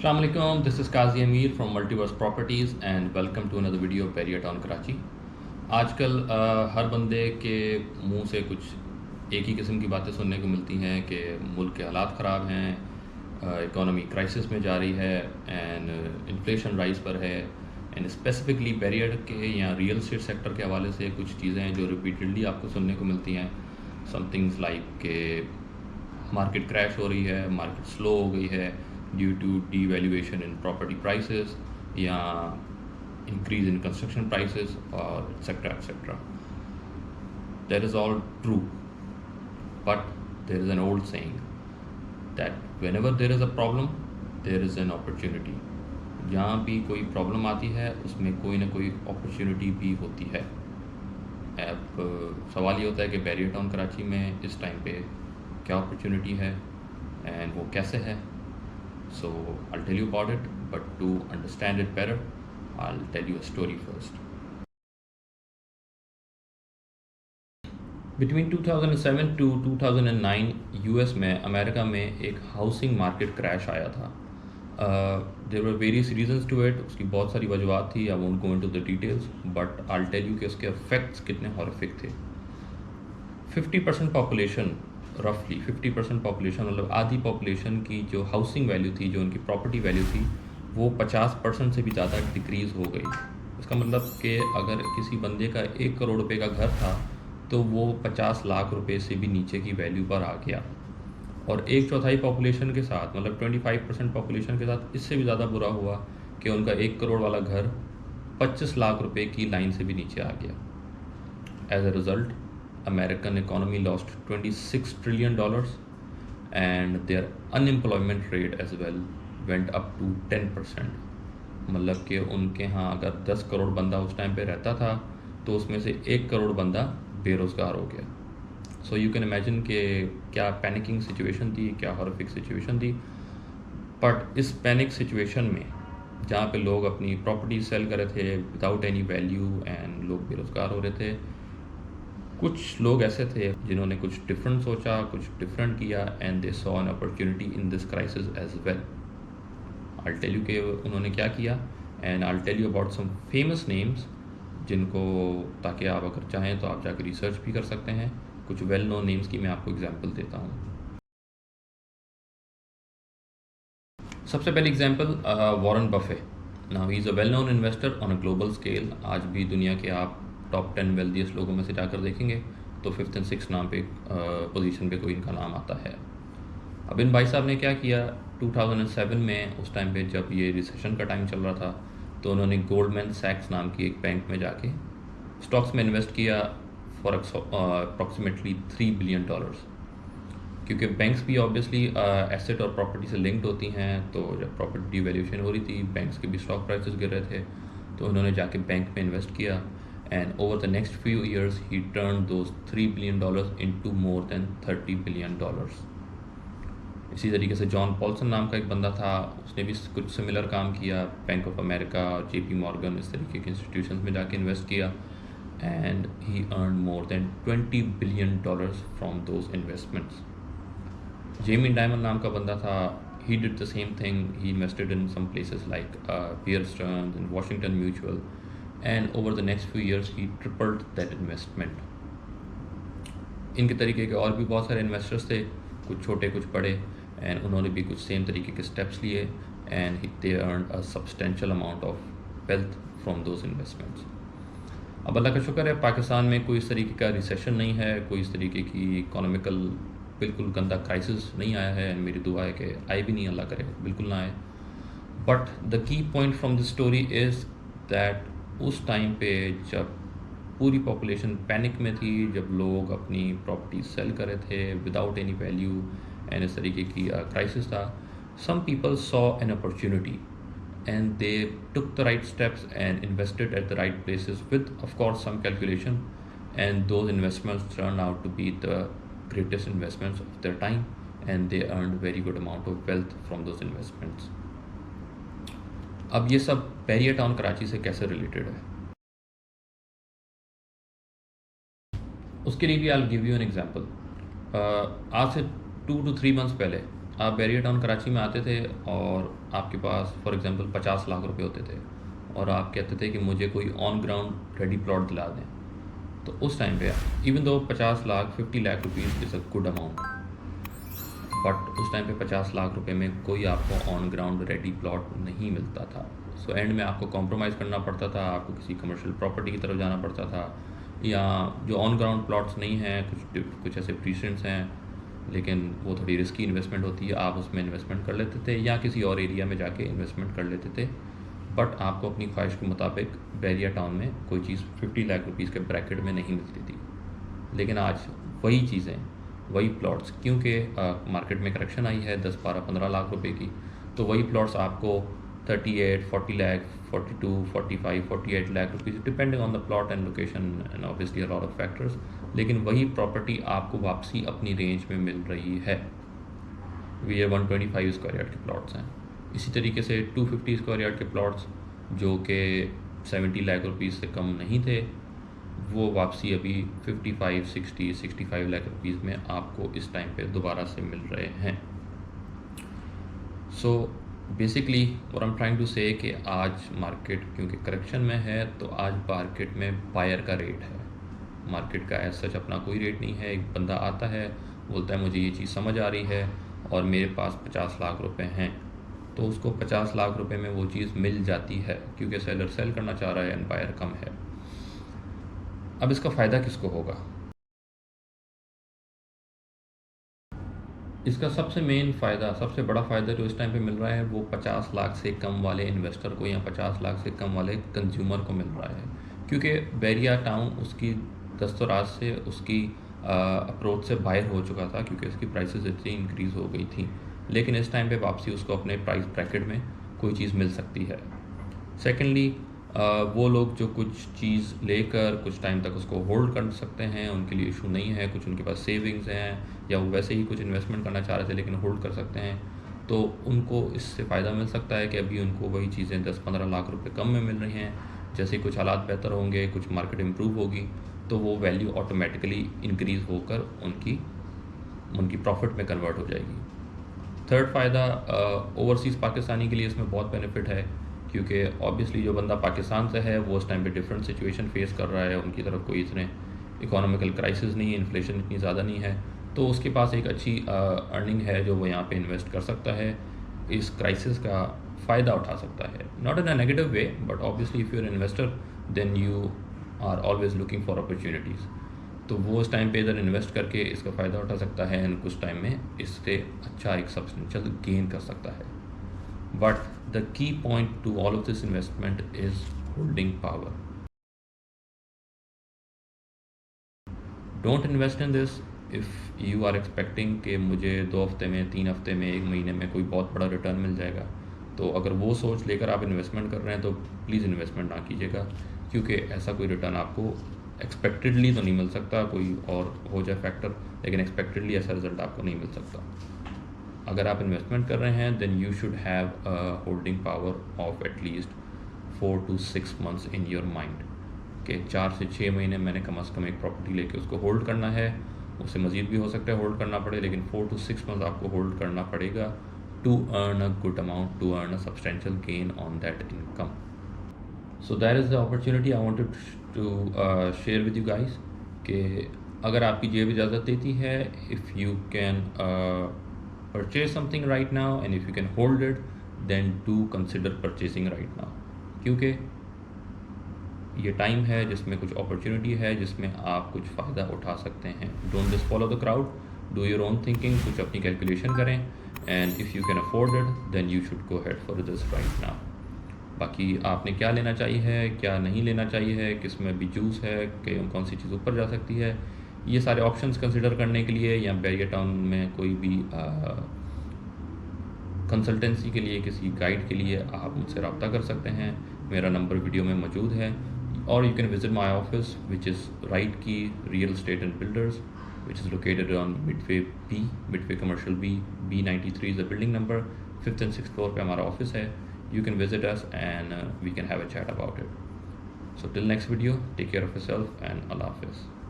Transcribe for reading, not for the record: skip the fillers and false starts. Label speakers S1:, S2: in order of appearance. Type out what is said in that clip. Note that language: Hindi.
S1: Assalamu alaikum, this is Qazi Amir from Multiverse Properties and welcome to another video of Barrier Town Karachi। आजकल हर बंदे के मुंह से कुछ एक ही किस्म की बातें सुनने को मिलती हैं कि मुल्क के हालात ख़राब हैं, इकोनॉमी क्राइसिस में जा रही है एंड इन्फ्लेशन राइज पर है एंड स्पेसिफिकली बैरियर के या रियल एस्टेट सेक्टर के हवाले से कुछ चीज़ें हैं जो रिपीटेडली आपको सुनने को मिलती हैं। समथिंग्स लाइक के मार्केट क्रैश हो रही है, मार्केट स्लो हो गई है due to devaluation in property prices या increase in construction prices or etc etc. That is all true, but there is an old saying that whenever there is a problem there is an opportunity। जहाँ भी कोई प्रॉब्लम आती है उसमें कोई ना कोई अपॉर्चुनिटी भी होती है। अब सवाल ये होता है कि बैरियर टाउन कराची में इस टाइम पे क्या अपॉर्चुनिटी है एंड वो कैसे है। So I'll tell you about it, but to understand it better, I'll tell you a story first. Between 2007 to 2009 US में अमेरिका में एक हाउसिंग मार्केट क्रैश आया था। There were various reasons to it, उसकी बहुत सारी वजूहत थी। I won't go into the details, but I'll tell you कि उसके effects कितने हॉरिफिक थे। 50% पॉपुलेशन, रफली 50% पॉपुलेशन मतलब आधी पॉपुलेशन की जो हाउसिंग वैल्यू थी, जो उनकी प्रॉपर्टी वैल्यू थी, वो 50% से भी ज़्यादा डिक्रीज़ हो गई। इसका मतलब कि अगर किसी बंदे का 1 करोड़ रुपए का घर था तो वो 50 लाख रुपए से भी नीचे की वैल्यू पर आ गया। और 1/4 पॉपुलेशन के साथ मतलब 25% पॉपुलेशन के साथ इससे भी ज़्यादा बुरा हुआ कि उनका 1 करोड़ वाला घर 25 लाख रुपए की लाइन से भी नीचे आ गया। As a result American economy lost $26 trillion and their unemployment rate as well went up to 10%। मतलब कि उनके यहाँ अगर 10 करोड़ बंदा उस टाइम पे रहता था तो उसमें से 1 करोड़ बंदा बेरोज़गार हो गया। सो यू कैन इमेजिन कि क्या पैनिकिंग सिचुएशन थी, क्या हॉरिफिक सिचुएशन थी। बट इस पैनिक सिचुएशन में जहाँ पे लोग अपनी प्रॉपर्टी सेल कर रहे थे विदाउट एनी वैल्यू एंड लोग बेरोज़गार हो रहे थे, कुछ लोग ऐसे थे जिन्होंने कुछ डिफरेंट सोचा, कुछ डिफरेंट किया and they saw an opportunity in this crisis as well. I tell you कि उन्होंने क्या किया and I tell you about some famous names जिनको, ताकि आप अगर चाहें तो आप जाकर रिसर्च भी कर सकते हैं। कुछ वेल नोन नेम्स की मैं आपको एग्जांपल देता हूँ। सबसे पहले example Warren Buffett. Now he is a well known investor on a global scale. आज भी दुनिया के आप टॉप 10 वेल्दीस्ट लोगों में से जाकर देखेंगे तो 5th और 6th नाम पे पोजीशन पे कोई इनका नाम आता है। अब इन भाई साहब ने क्या किया, 2007 में उस टाइम पे जब ये रिसेशन का टाइम चल रहा था तो उन्होंने गोल्डमैन सैक्स नाम की एक बैंक में जाके स्टॉक्स में इन्वेस्ट किया फॉर अप्रॉक्सीमेटली $3 बिलियन। क्योंकि बैंक्स भी ऑब्वियसली एसेट और प्रॉपर्टी से लिंक्ड होती हैं, तो जब प्रॉपर्टी डिवैल्यूएशन हो रही थी, बैंक्स के भी स्टॉक प्राइसेस गिर रहे थे, तो उन्होंने जाके बैंक में इन्वेस्ट किया and over the next few years he turned those $3 billion into more than $30 billion। इसी तरीके से जॉन पॉल्सन नाम का एक बंदा था, उसने भी कुछ सिमिलर काम किया, bank of America, JP Morgan, इस तरीके के इंस्टीट्यूशंस में जाके इन्वेस्ट किया and he earn more than $20 billion from those investments. Jamie diamond नाम का बंदा था, he did the same thing, he invested in some places like Bear Stearns and Washington Mutual, and over the next few years he tripled that investment। इनके तरीके के और भी बहुत सारे इन्वेस्टर्स थे, कुछ छोटे कुछ बड़े, एंड उन्होंने भी कुछ सेम तरीके के स्टेप्स लिए and they earn a substantial amount of wealth from those investments. अब अल्लाह का शुक्र है पाकिस्तान में कोई इस तरीके का रिसेशन नहीं है, कोई इस तरीके की इकोनॉमिकल बिल्कुल गंदा क्राइसिस नहीं आया है, एंड मेरी दुआ है कि आए भी नहीं, अल्लाह करे बिल्कुल ना आए। But the key point from this story is that उस टाइम पे जब पूरी पॉपुलेशन पैनिक में थी, जब लोग अपनी प्रॉपर्टी सेल कर रहे थे विदाउट एनी वैल्यू एंड इस तरीके की क्राइसिस था, some people saw an opportunity and they took the right steps and invested at the right places with of course some calculation, and those investments turned out to be the greatest investments of their time and they earned very good amount of wealth from those investments। अब ये सब बैरियर टाउन कराची से कैसे रिलेटेड है, उसके लिए भी I will give you an example. आज से 2 to 3 मंथ्स पहले आप बैरियर टाउन कराची में आते थे और आपके पास फॉर एग्जांपल 50 लाख रुपए होते थे और आप कहते थे कि मुझे कोई ऑन ग्राउंड रेडी प्लॉट दिला दें, तो उस टाइम पे even though 50 lakh 50 lakh rupees is a good amount, but उस टाइम पे 50 लाख रुपए में कोई आपको ऑन ग्राउंड रेडी प्लॉट नहीं मिलता था। सो एंड में आपको कॉम्प्रोमाइज़ करना पड़ता था, आपको किसी कमर्शियल प्रॉपर्टी की तरफ जाना पड़ता था, या जो ऑन ग्राउंड प्लॉट्स नहीं हैं, कुछ ऐसे प्रीसेंट्स हैं लेकिन वो थोड़ी रिस्की इन्वेस्टमेंट होती है, आप उसमें इन्वेस्टमेंट कर लेते थे या किसी और एरिया में जाके इन्वेस्टमेंट कर लेते थे, बट आपको अपनी ख्वाहिश के मुताबिक बैरिया टाउन में कोई चीज़ 50 लाख रुपीज़ के ब्रैकेट में नहीं मिलती थी। लेकिन आज वही चीज़ें, वही प्लॉट्स, क्योंकि मार्केट में करेक्शन आई है 10, 12, 15 लाख रुपए की, तो वही प्लॉट्स आपको 38, 40 lakh, 42, 45, 48 lakh rupees depending on the plot and location and obviously a lot of factors, लेकिन वही प्रॉपर्टी आपको वापसी अपनी रेंज में मिल रही है। वी 125 स्क्वायर यार्ड के प्लॉट्स हैं। इसी तरीके से 250 स्क्वायर यार्ड के प्लॉट्स जो कि 70 लाख रुपीज़ से कम नहीं थे, वो वापसी अभी 55, 60, 65 लाख रुपीज़ में आपको इस टाइम पे दोबारा से मिल रहे हैं। So basically what I am trying to say कि आज मार्केट क्योंकि करेक्शन में है, तो आज मार्केट में बायर का रेट है, मार्केट का एज सच अपना कोई रेट नहीं है। एक बंदा आता है, बोलता है मुझे ये चीज़ समझ आ रही है और मेरे पास 50 लाख रुपए हैं, तो उसको 50 लाख रुपए में वो चीज़ मिल जाती है क्योंकि सेलर सेल करना चाह रहा है एंड बायर कम है। अब इसका फ़ायदा किसको होगा? इसका सबसे मेन फ़ायदा, सबसे बड़ा फ़ायदा जो इस टाइम पे मिल रहा है वो 50 लाख से कम वाले इन्वेस्टर को या 50 लाख से कम वाले कंज्यूमर को मिल रहा है, क्योंकि बैरिया टाउन उसकी दस्तराज से, उसकी अप्रोच से बाहर हो चुका था क्योंकि उसकी प्राइसेस इतनी इंक्रीज़ हो गई थी, लेकिन इस टाइम पे वापसी उसको अपने प्राइस ब्रैकेट में कोई चीज़ मिल सकती है। सेकेंडली वो लोग जो कुछ चीज़ लेकर कुछ टाइम तक उसको होल्ड कर सकते हैं, उनके लिए इशू नहीं है, कुछ उनके पास सेविंग्स हैं या वो वैसे ही कुछ इन्वेस्टमेंट करना चाह रहे थे लेकिन होल्ड कर सकते हैं, तो उनको इससे फ़ायदा मिल सकता है कि अभी उनको वही चीज़ें 10-15 लाख रुपए कम में मिल रही हैं। जैसे कुछ हालात बेहतर होंगे, कुछ मार्केट इम्प्रूव होगी, तो वो वैल्यू ऑटोमेटिकली इंक्रीज़ होकर उनकी प्रॉफिट में कन्वर्ट हो जाएगी। थर्ड फ़ायदा, ओवरसीज़ पाकिस्तानी के लिए इसमें बहुत बेनिफिट है क्योंकि ऑब्वियसली जो बंदा पाकिस्तान से है वो उस टाइम पे डिफरेंट सिचुएशन फेस कर रहा है, उनकी तरफ कोई इतने इकोनॉमिकल क्राइसिस नहीं है, इन्फ्लेशन इतनी ज़्यादा नहीं है, तो उसके पास एक अच्छी अर्निंग है जो वो यहाँ पे इन्वेस्ट कर सकता है, इस क्राइसिस का फ़ायदा उठा सकता है। Not in a negative way, but obviously if you are investor then you are always looking for opportunities, तो वो उस टाइम पे इधर इन्वेस्ट करके इसका फ़ायदा उठा सकता है एंड कुछ टाइम में इससे अच्छा एक सब्सटेंशियल गेन कर सकता है। But the key point to all of this investment is holding power. Don't invest in this if you are expecting कि मुझे 2 हफ्ते में, 3 हफ्ते में, 1 महीने में कोई बहुत बड़ा रिटर्न मिल जाएगा। तो अगर वो सोच लेकर आप इन्वेस्टमेंट कर रहे हैं तो प्लीज़ इन्वेस्टमेंट ना कीजिएगा, क्योंकि ऐसा कोई रिटर्न आपको एक्सपेक्टेडली तो नहीं मिल सकता, कोई और हो जाए फैक्टर, लेकिन एक्सपेक्टेडली ऐसा रिजल्ट आपको नहीं मिल सकता। अगर आप इन्वेस्टमेंट कर रहे हैं then you should have a holding power of at least 4 to 6 months in your mind, कि 4 से 6 महीने मैंने कम से कम एक प्रॉपर्टी लेके उसको होल्ड करना है, उससे मज़ीद भी हो सकता है होल्ड करना पड़े, लेकिन 4 to 6 months आपको होल्ड करना पड़ेगा to earn a good amount, to earn a substantial gain on that income. So that is the opportunity I wanted to share with you guys, कि अगर आपकी जेब इजाज़त देती है, इफ़ यू कैन purchase something right now and if you can hold it then do consider purchasing right now, क्योंकि ये टाइम है जिसमें कुछ अपॉर्चुनिटी है, जिसमें आप कुछ फ़ायदा उठा सकते हैं। Don't just follow the crowd, do your own thinking, कुछ अपनी कैलकुलेशन करें and if you can afford it then you should go head for this right now. बाकी आपने क्या लेना चाहिए, क्या नहीं लेना चाहिए, किस में भी जूस है, कि कौन सी चीज़ ऊपर जा सकती है, ये सारे ऑप्शंस कंसिडर करने के लिए या बैरिया टाउन में कोई भी कंसल्टेंसी के लिए, किसी गाइड के लिए आप मुझसे रब्ता कर सकते हैं। मेरा नंबर वीडियो में मौजूद है, और you can visit my office which is Right Key Real Estate and Builders which is located on Midway Commercial B93 is the building number, 5th and 6th floor पे हमारा ऑफिस है। You can visit us and we can have a chat about it. So till next video, take care of yourself and Allah हाफिज़।